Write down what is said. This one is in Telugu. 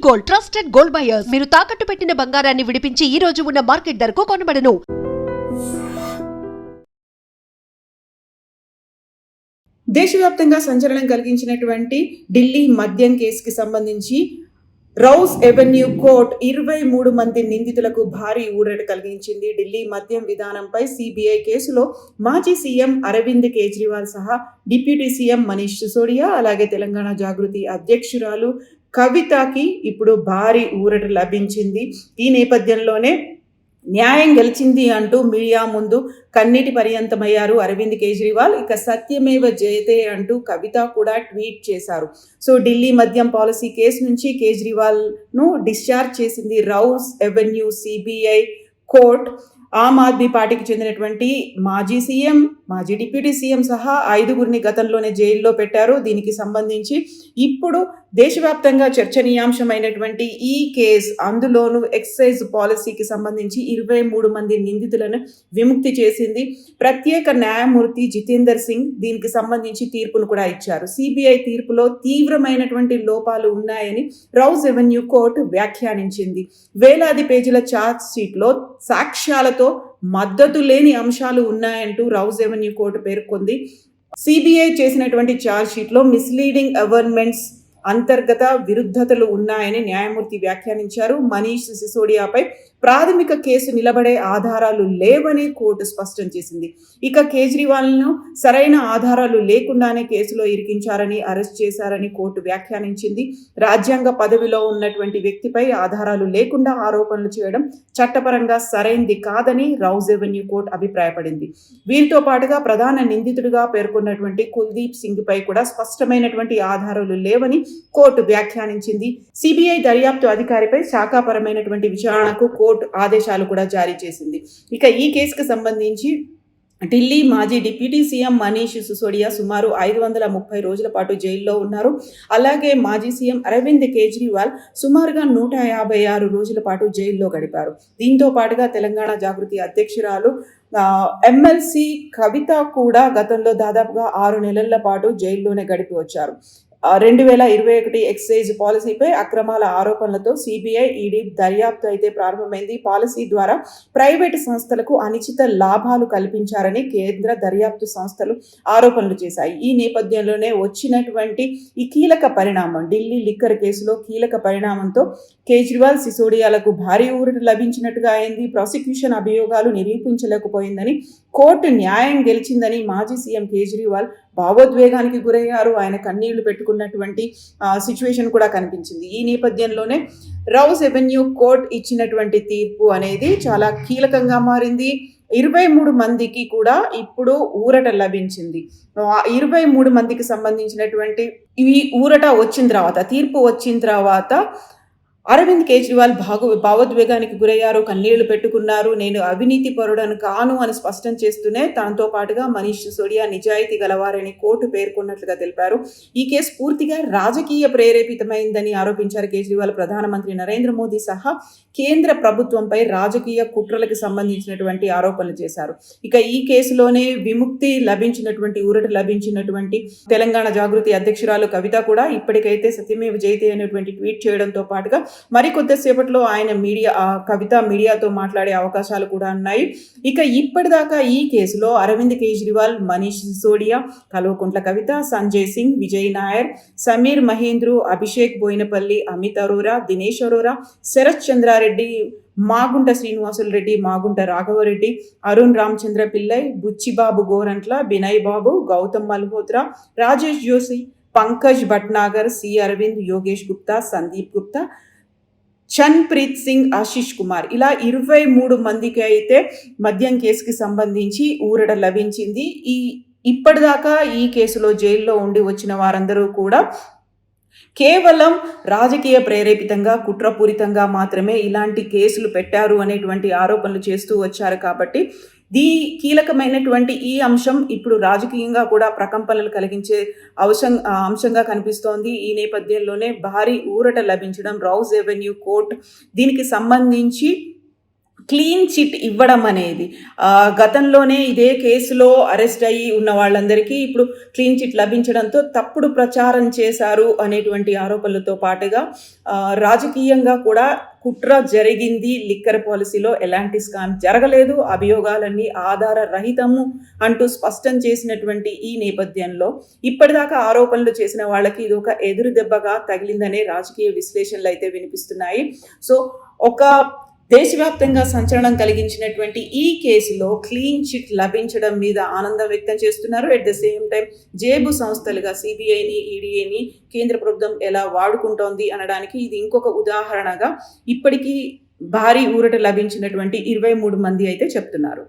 Gold, trusted gold buyers. మీరు తాకట్టు పెట్టిన బంగారాన్ని విడిపించి ఈ రోజు ఉన్న మార్కెట్ ధరకు కొనబడను. దేశవ్యాప్తంగా సంచలనం కలిగించినటువంటి ఢిల్లీ మద్యం కేసుకి సంబంధించి రౌస్ ఎవెన్యూ కోర్ట్ 23 మంది నిందితులకు భారీ ఊరట కలిగించింది. ఢిల్లీ మద్యం విధానంపై సిబిఐ కేసులో మాజీ సీఎం అరవింద్ కేజ్రీవాల్ సహా డిప్యూటీ సీఎం మనీష్ సిసోడియా, అలాగే తెలంగాణ జాగృతి అధ్యక్షురాలు కవితకి ఇప్పుడు భారీ ఊరట లభించింది. ఈ నేపథ్యంలోనే న్యాయం గెలిచింది అంటూ మీడియా ముందు కన్నీటి పర్యంతమయ్యారు అరవింద్ కేజ్రీవాల్. ఇక సత్యమేవ జయతే అంటూ కవిత కూడా ట్వీట్ చేశారు. సో ఢిల్లీ మద్యం పాలసీ కేసు నుంచి కేజ్రీవాల్ను డిశ్చార్జ్ చేసింది rows avenue CBI court. Aam Aadmi పార్టీకి చెందినటువంటి మాజీ సీఎం, మాజీ డిప్యూటీ సీఎం సహా 5గురిని గతంలోనే జైల్లో పెట్టారు. దీనికి సంబంధించి ఇప్పుడు దేశవ్యాప్తంగా చర్చనీయాంశమైనటువంటి ఈ కేసు, అందులోనూ ఎక్సైజ్ పాలసీకి సంబంధించి 23 మంది నిందితులను విముక్తి చేసింది. ప్రత్యేక న్యాయమూర్తి జితేందర్ సింగ్ దీనికి సంబంధించి తీర్పును కూడా ఇచ్చారు. సిబిఐ తీర్పులో తీవ్రమైనటువంటి లోపాలు ఉన్నాయని రౌస్ ఎవెన్యూ కోర్టు వ్యాఖ్యానించింది. వేలాది పేజీల ఛార్జ్ షీట్లో సాక్ష్యాలతో మద్దతు లేని అంశాలు ఉన్నాయంటూ రౌస్ ఎవెన్యూ కోర్టు పేర్కొంది. సిబిఐ చేసినటువంటి ఛార్జ్ షీట్లో మిస్లీడింగ్ అవర్మెంట్స్, అంతర్గత విరుద్ధతలు ఉన్నాయని న్యాయమూర్తి వ్యాఖ్యానించారు. మనీష్ సిసోడియాపై ప్రాథమిక కేసు నిలబడే ఆధారాలు లేవని కోర్టు స్పష్టం చేసింది. ఇక కేజ్రీవాల్ను సరైన ఆధారాలు లేకుండానే కేసులో ఇరికించారని, అరెస్ట్ చేశారని కోర్టు వ్యాఖ్యానించింది. రాజ్యాంగ పదవిలో ఉన్నటువంటి వ్యక్తిపై ఆధారాలు లేకుండా ఆరోపణలు చేయడం చట్టపరంగా సరైంది కాదని రౌస్ ఎవెన్యూ కోర్టు అభిప్రాయపడింది. వీరితో పాటుగా ప్రధాన నిందితుడిగా పేర్కొన్నటువంటి కుల్దీప్ సింగ్ పై కూడా స్పష్టమైనటువంటి ఆధారాలు లేవని కోర్టు వ్యాఖ్యానించింది. సిబిఐ దర్యాప్తు అధికారిపై శాఖాపరమైనటువంటి విచారణకు కోర్టు ఆదేశాలు కూడా జారీ చేసింది. ఇక ఈ కేసుకు సంబంధించి ఢిల్లీ మాజీ డిప్యూటీ సీఎం మనీష్ సిసోడియా సుమారు 530 రోజుల పాటు జైల్లో ఉన్నారు. అలాగే మాజీ సీఎం అరవింద్ కేజ్రీవాల్ సుమారుగా 156 రోజుల పాటు జైల్లో గడిపారు. దీంతో పాటుగా తెలంగాణ జాగృతి అధ్యక్షురాలు ఎమ్మెల్సీ కవిత కూడా గతంలో దాదాపుగా 6 నెలల పాటు జైల్లోనే గడిపి వచ్చారు. 2021 ఎక్సైజ్ పాలసీపై అక్రమాల ఆరోపణలతో సిబిఐ, ఈడీ దర్యాప్తు అయితే ప్రారంభమైంది. పాలసీ ద్వారా ప్రైవేటు సంస్థలకు అనిశ్చిత లాభాలు కల్పించారని కేంద్ర దర్యాప్తు సంస్థలు ఆరోపణలు చేశాయి. ఈ నేపథ్యంలోనే వచ్చినటువంటి ఈ కీలక పరిణామం, ఢిల్లీ లిక్కర్ కేసులో కీలక పరిణామంతో కేజ్రీవాల్, సిసోడియాలకు భారీ ఊరట లభించినట్టుగా అయింది. ప్రాసిక్యూషన్ అభియోగాలు నిరూపించలేకపోయిందని, కోర్టు న్యాయం గెలిచిందని మాజీ సీఎం కేజ్రీవాల్ భావోద్వేగానికి గురయ్యారు. ఆయన కన్నీళ్లు పెట్టుకున్నటువంటి సిచ్యువేషన్ కూడా కనిపించింది. ఈ నేపథ్యంలోనే రౌస్ ఎవెన్యూ కోర్ట్ ఇచ్చినటువంటి తీర్పు అనేది చాలా కీలకంగా మారింది. 23 మందికి కూడా ఇప్పుడు ఊరట లభించింది. 23 మందికి సంబంధించినటువంటి ఈ ఊరట వచ్చిన తర్వాత, తీర్పు వచ్చిన తర్వాత అరవింద్ కేజ్రీవాల్ భావోద్వేగానికి గురయ్యారు, కన్నీళ్లు పెట్టుకున్నారు. నేను అవినీతి పరుడను కాను అని స్పష్టం చేస్తూనే తనతో పాటుగా మనీష్ సిసోడియా నిజాయితీ గలవారని కోర్టు పేర్కొన్నట్లుగా తెలిపారు. ఈ కేసు పూర్తిగా రాజకీయ ప్రేరేపితమైందని ఆరోపించారు కేజ్రీవాల్. ప్రధానమంత్రి నరేంద్ర మోదీ సహా కేంద్ర ప్రభుత్వంపై రాజకీయ కుట్రలకు సంబంధించినటువంటి ఆరోపణలు చేశారు. ఇక ఈ కేసులోనే విముక్తి లభించినటువంటి, ఊరట లభించినటువంటి తెలంగాణ జాగృతి అధ్యక్షురాలు కవిత కూడా ఇప్పటికైతే సత్యమేవ జయతే అనేటువంటి ట్వీట్ చేయడంతో పాటుగా మరి కొద్దిసేపట్లో ఆయన కవిత మీడియాతో మాట్లాడే అవకాశాలు కూడా ఉన్నాయి. ఇక ఇప్పటిదాకా ఈ కేసులో అరవింద్ కేజ్రీవాల్, మనీష్ సిసోడియా, కల్వకుంట్ల కవిత, సంజయ్ సింగ్, విజయ్ నాయర్, సమీర్ మహేంద్రు, అభిషేక్ బోయినపల్లి, అమిత్ అరోరా, దినేష్ అరోరా, శరత్ చంద్రారెడ్డి, మాగుంట శ్రీనివాసులు రెడ్డి, మాగుంట రాఘవరెడ్డి, అరుణ్ రామచంద్ర పిల్లై, బుచ్చిబాబు గోరంట్ల, బినయ్ బాబు, గౌతమ్ మల్హోత్రా, రాజేష్ జోషి, పంకజ్ భట్నాగర్, సి అరవింద్, యోగేష్ గుప్తా, సందీప్ గుప్తా, చన్ప్రీత్ సింగ్, ఆశీష్ కుమార్, ఇలా 23 మందికి అయితే మద్యం కేసుకి సంబంధించి ఊరట లభించింది. ఇప్పటిదాకా ఈ కేసులో జైల్లో ఉండి వచ్చిన వారందరూ కూడా కేవలం రాజకీయ ప్రేరేపితంగా, కుట్రపూరితంగా మాత్రమే ఇలాంటి కేసులు పెట్టారు అనేటువంటి ఆరోపణలు చేస్తూ వచ్చారు. కాబట్టి కీలకమైనటువంటి ఈ అంశం ఇప్పుడు రాజకీయంగా కూడా ప్రకంపనలు కలిగించే అంశంగా కనిపిస్తోంది. ఈ నేపథ్యంలోనే భారీ ఊరట లభించడం, రౌస్ ఎవెన్యూ కోర్ట్ దీనికి సంబంధించి క్లీన్ చిట్ ఇవ్వడం అనేది గతంలోనే ఇదే కేసులో అరెస్ట్ అయ్యి ఉన్న వాళ్ళందరికీ ఇప్పుడు క్లీన్ చిట్ లభించడంతో తప్పుడు ప్రచారం చేశారు అనేటువంటి ఆరోపణలతో పాటుగా రాజకీయంగా కూడా కుట్ర జరిగింది, లిక్కర్ పాలసీలో ఎలాంటి స్కామ్ జరగలేదు, అభియోగాలన్నీ ఆధార రహితము అంటూ స్పష్టం చేసినటువంటి ఈ నేపథ్యంలో ఇప్పటిదాకా ఆరోపణలు చేసిన వాళ్ళకి ఇది ఒక ఎదురు దెబ్బగా తగిలిందనే రాజకీయ విశ్లేషణలు అయితే వినిపిస్తున్నాయి. సో ఒక దేశవ్యాప్తంగా సంచలనం కలిగించినటువంటి ఈ కేసులో క్లీన్ చిట్ లభించడం మీద ఆనందం వ్యక్తం చేస్తున్నారు. ఎట్ ద సేమ్ టైం జేబు సంస్థలుగా సిబిఐని, ఈడీఏని కేంద్ర ప్రభుత్వం ఎలా వాడుకుంటోంది అనడానికి ఇది ఇంకొక ఉదాహరణగా ఇప్పటికీ భారీ ఊరట లభించినటువంటి 23 మంది అయితే చెప్తున్నారు.